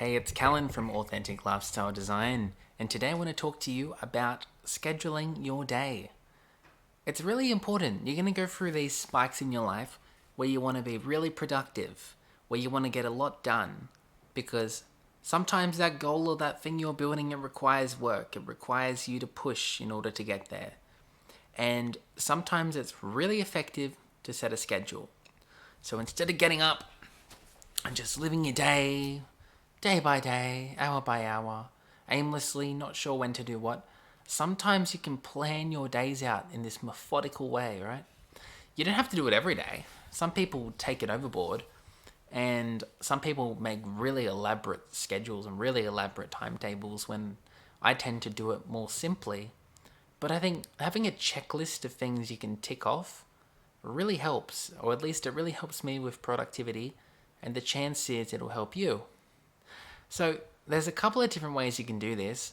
Hey, it's Callan from Authentic Lifestyle Design, and today I want to talk to you about scheduling your day. It's really important. You're going to go through these spikes in your life where you want to be really productive, where you want to get a lot done, because sometimes that goal or that thing you're building, it requires work. It requires you to push in order to get there. And sometimes it's really effective to set a schedule. So instead of getting up and just living your day by day, hour by hour, aimlessly, not sure when to do what, sometimes you can plan your days out in this methodical way, right? You don't have to do it every day. Some people take it overboard, and some people make really elaborate schedules and really elaborate timetables when I tend to do it more simply. But I think having a checklist of things you can tick off really helps, or at least it really helps me with productivity, and the chance is it'll help you. So there's a couple of different ways you can do this.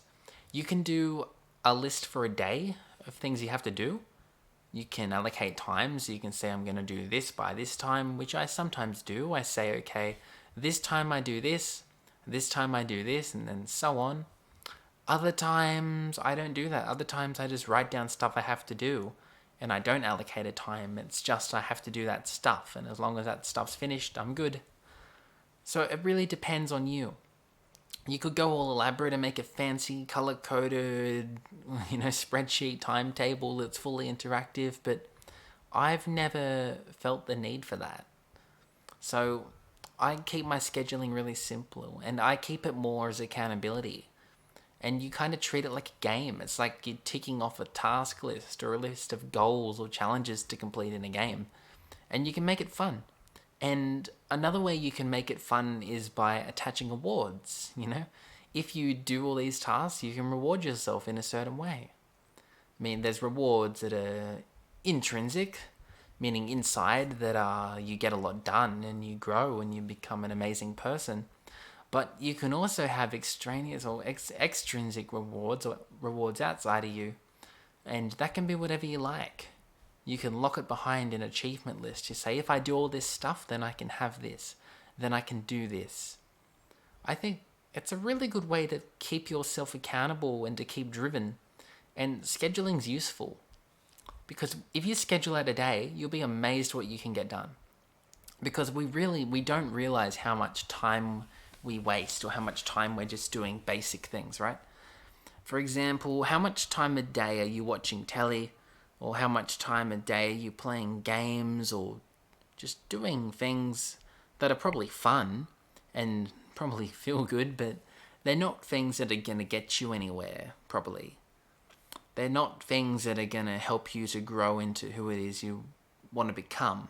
You can do a list for a day of things you have to do. You can allocate times. So you can say, I'm going to do this by this time, which I sometimes do. I say, okay, this time I do this time I do this, and then so on. Other times I don't do that. Other times I just write down stuff I have to do, and I don't allocate a time. It's just I have to do that stuff, and as long as that stuff's finished, I'm good. So it really depends on you. You could go all elaborate and make a fancy color-coded, spreadsheet timetable that's fully interactive, but I've never felt the need for that. So I keep my scheduling really simple, and I keep it more as accountability. And you kind of treat it like a game. It's like you're ticking off a task list or a list of goals or challenges to complete in a game. And you can make it fun. And another way you can make it fun is by attaching awards, If you do all these tasks, you can reward yourself in a certain way. I mean, there's rewards that are intrinsic, meaning inside that you get a lot done and you grow and you become an amazing person. But you can also have extraneous or extrinsic rewards or rewards outside of you. And that can be whatever you like. You can lock it behind an achievement list. You say, if I do all this stuff, then I can have this. Then I can do this. I think it's a really good way to keep yourself accountable and to keep driven. And scheduling's useful. Because if you schedule out a day, you'll be amazed what you can get done. Because we don't realize how much time we waste or how much time we're just doing basic things, right? For example, how much time a day are you watching telly? Or how much time a day are you playing games or just doing things that are probably fun and probably feel good, but they're not things that are going to get you anywhere, probably. They're not things that are going to help you to grow into who it is you want to become.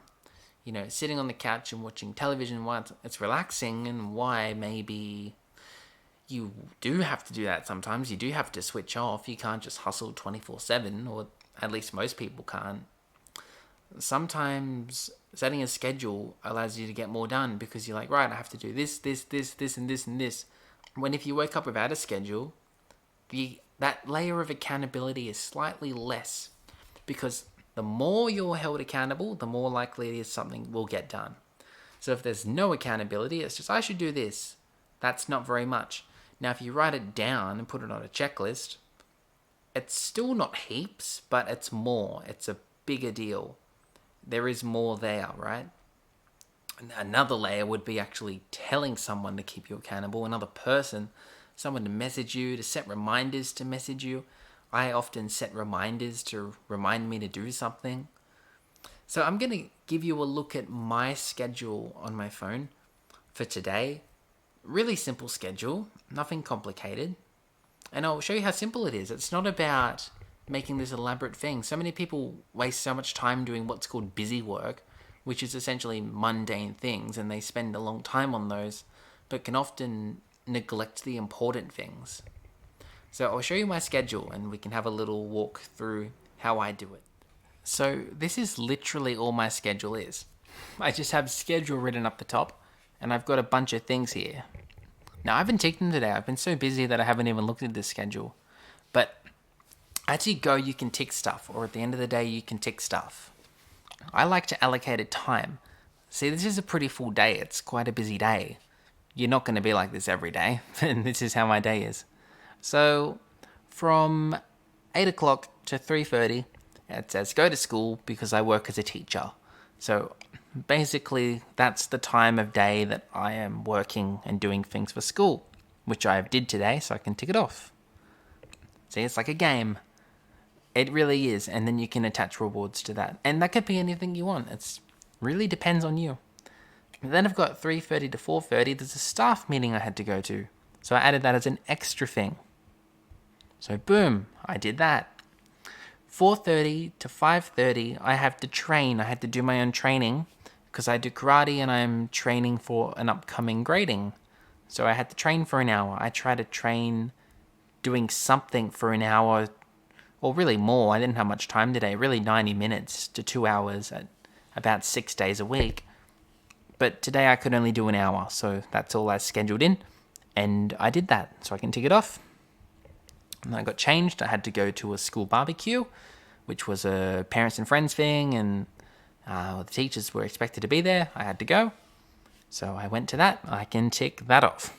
Sitting on the couch and watching television, while it's relaxing, and why maybe you do have to do that sometimes. You do have to switch off. You can't just hustle 24/7, or at least most people can't. Sometimes setting a schedule allows you to get more done because you're like, right, I have to do this, and this, and this. When if you wake up without a schedule, that layer of accountability is slightly less because the more you're held accountable, the more likely it is something will get done. So if there's no accountability, it's just, I should do this. That's not very much. Now, if you write it down and put it on a checklist, it's still not heaps, but it's more. It's a bigger deal. There is more there, right? Another layer would be actually telling someone to keep you accountable, another person, someone to message you, to set reminders to message you. I often set reminders to remind me to do something. So I'm going to give you a look at my schedule on my phone for today. Really simple schedule, nothing complicated. And I'll show you how simple it is. It's not about making this elaborate thing. So many people waste so much time doing what's called busy work, which is essentially mundane things, and they spend a long time on those, but can often neglect the important things. So I'll show you my schedule, and we can have a little walk through how I do it. So this is literally all my schedule is. I just have schedule written up the top, and I've got a bunch of things here. Now, I haven't ticked them today. I've been so busy that I haven't even looked at this schedule. But as you go, you can tick stuff, or at the end of the day, you can tick stuff. I like to allocate a time. See, this is a pretty full day. It's quite a busy day. you're not going to be like this every day. And this is how my day is. So from 8 o'clock to 3:30, it says go to school because I work as a teacher. So basically, that's the time of day that I am working and doing things for school, which I did today, so I can tick it off. See, it's like a game. It really is, and then you can attach rewards to that. And that could be anything you want. It really depends on you. And then I've got 3:30 to 4:30. There's a staff meeting I had to go to, so I added that as an extra thing. So boom, I did that. 4:30 to 5:30, I have to train. I had to do my own training because I do karate and I'm training for an upcoming grading. So I had to train for an hour. I try to train doing something for an hour, or really more. I didn't have much time today, really 90 minutes to 2 hours at about 6 days a week. But today I could only do an hour, so that's all I scheduled in. And I did that, so I can tick it off. And I got changed. I had to go to a school barbecue, which was a parents and friends thing, and the teachers were expected to be there. I had to go. So I went to that. I can tick that off.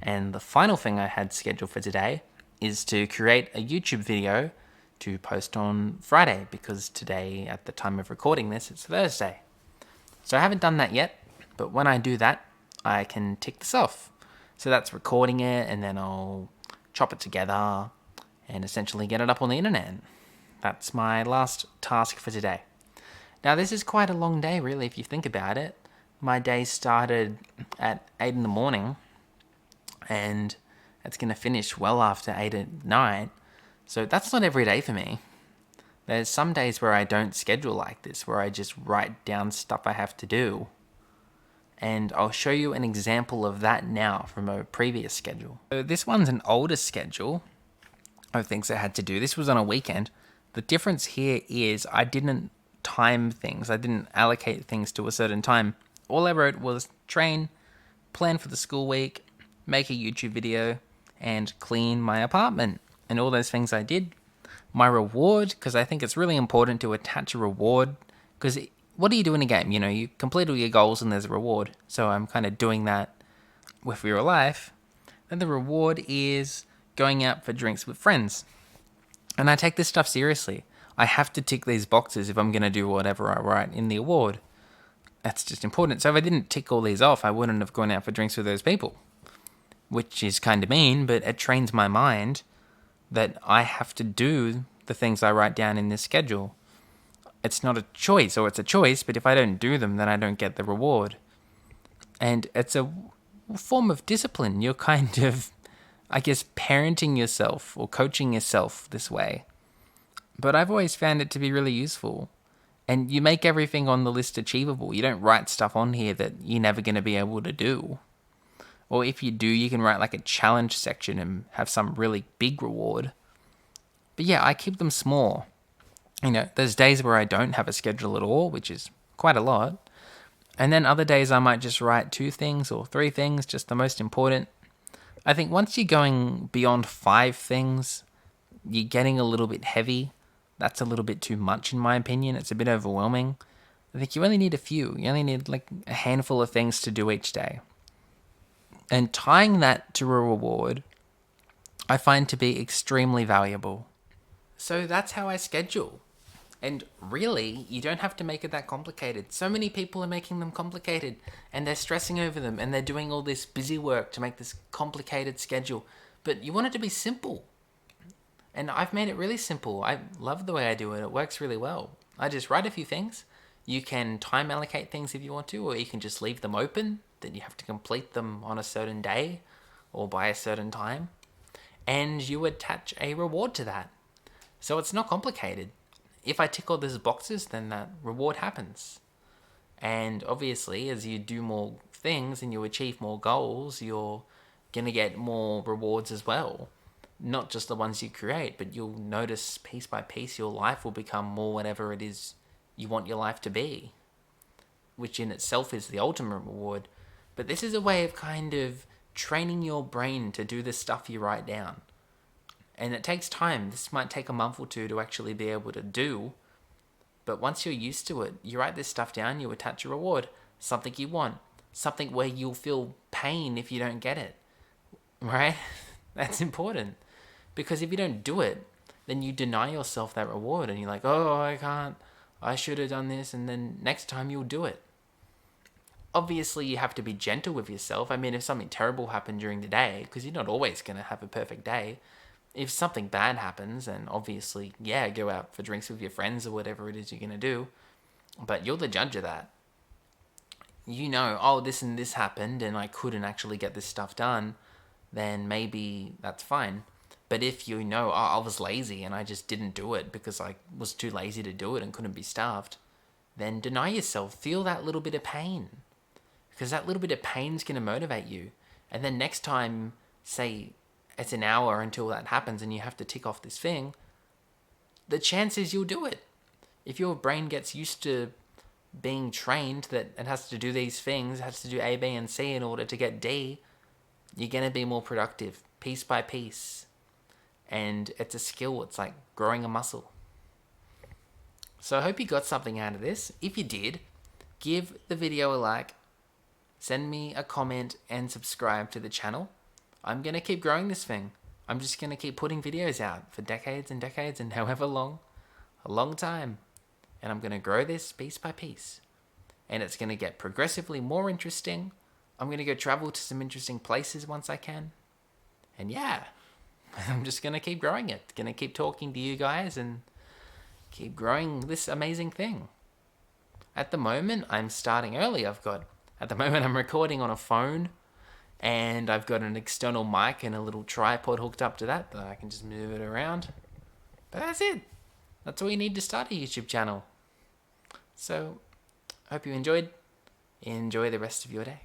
And the final thing I had scheduled for today is to create a YouTube video to post on Friday, because today, at the time of recording this, it's Thursday. So I haven't done that yet, but when I do that, I can tick this off. So that's recording it, and then I'll chop it together and essentially get it up on the internet. That's my last task for today. Now, this is quite a long day, really, if you think about it. My day started at 8 in the morning, and it's going to finish well after 8 at night. So that's not every day for me. There's some days where I don't schedule like this, where I just write down stuff I have to do. And I'll show you an example of that now from a previous schedule. So this one's an older schedule of things I had to do. This was on a weekend. The difference here is I didn't time things. I didn't allocate things to a certain time. All I wrote was train, plan for the school week, make a YouTube video, and clean my apartment. And all those things I did. My reward, because I think it's really important to attach a reward, because what do you do in a game? You know, you complete all your goals and there's a reward. So I'm kind of doing that with real life. Then the reward is going out for drinks with friends. And I take this stuff seriously. I have to tick these boxes if I'm going to do whatever I write in the award. That's just important. So if I didn't tick all these off, I wouldn't have gone out for drinks with those people. Which is kind of mean, but it trains my mind that I have to do the things I write down in this schedule. It's not a choice, or it's a choice, but if I don't do them, then I don't get the reward. And it's a form of discipline. You're kind of, I guess, parenting yourself or coaching yourself this way. But I've always found it to be really useful. And you make everything on the list achievable. You don't write stuff on here that you're never going to be able to do. Or if you do, you can write like a challenge section and have some really big reward. But yeah, I keep them small. You know, there's days where I don't have a schedule at all, which is quite a lot. And then other days I might just write 2 things or 3 things, just the most important. I think once you're going beyond 5 things, you're getting a little bit heavy. That's a little bit too much in my opinion. It's a bit overwhelming. I think you only need a few. You only need like a handful of things to do each day. And tying that to a reward, I find to be extremely valuable. So that's how I schedule. And really, you don't have to make it that complicated. So many people are making them complicated, and they're stressing over them, and they're doing all this busy work to make this complicated schedule. But you want it to be simple. And I've made it really simple. I love the way I do it. It works really well. I just write a few things. You can time allocate things if you want to, or you can just leave them open. Then you have to complete them on a certain day or by a certain time. And you attach a reward to that. So it's not complicated. If I tick all those boxes, then that reward happens. And obviously, as you do more things and you achieve more goals, you're going to get more rewards as well. Not just the ones you create, but you'll notice piece by piece your life will become more whatever it is you want your life to be, which in itself is the ultimate reward. But this is a way of kind of training your brain to do the stuff you write down. And it takes time. This might take a month or 2 to actually be able to do. But once you're used to it, you write this stuff down, you attach a reward, something you want. something where you'll feel pain if you don't get it, right? That's important. Because if you don't do it, then you deny yourself that reward and you're like, oh, I can't, I should have done this, and then next time you'll do it. Obviously, you have to be gentle with yourself. I mean, if something terrible happened during the day, because you're not always going to have a perfect day, if something bad happens, then obviously, yeah, go out for drinks with your friends or whatever it is you're going to do. But you're the judge of that. You know, oh, this and this happened and I couldn't actually get this stuff done, then maybe that's fine. But if you know, oh, I was lazy and I just didn't do it because I was too lazy to do it and couldn't be starved, then deny yourself. Feel that little bit of pain. Because that little bit of pain is going to motivate you. And then next time, say it's an hour until that happens and you have to tick off this thing, the chances you'll do it. If your brain gets used to being trained that it has to do these things, it has to do A, B, and C in order to get D, you're going to be more productive, piece by piece. And it's a skill. It's like growing a muscle. So I hope you got something out of this. If you did, give the video a like, send me a comment, and subscribe to the channel. I'm going to keep growing this thing. I'm just going to keep putting videos out for decades and decades and however long. A long time. And I'm going to grow this piece by piece. And it's going to get progressively more interesting. I'm going to go travel to some interesting places once I can. And yeah, I'm just going to keep growing it. Going to keep talking to you guys and keep growing this amazing thing. At the moment, I'm starting early. At the moment, I'm recording on a phone. And I've got an external mic and a little tripod hooked up to that I can just move it around. But that's it. That's all you need to start a YouTube channel. So, hope you enjoyed. Enjoy the rest of your day.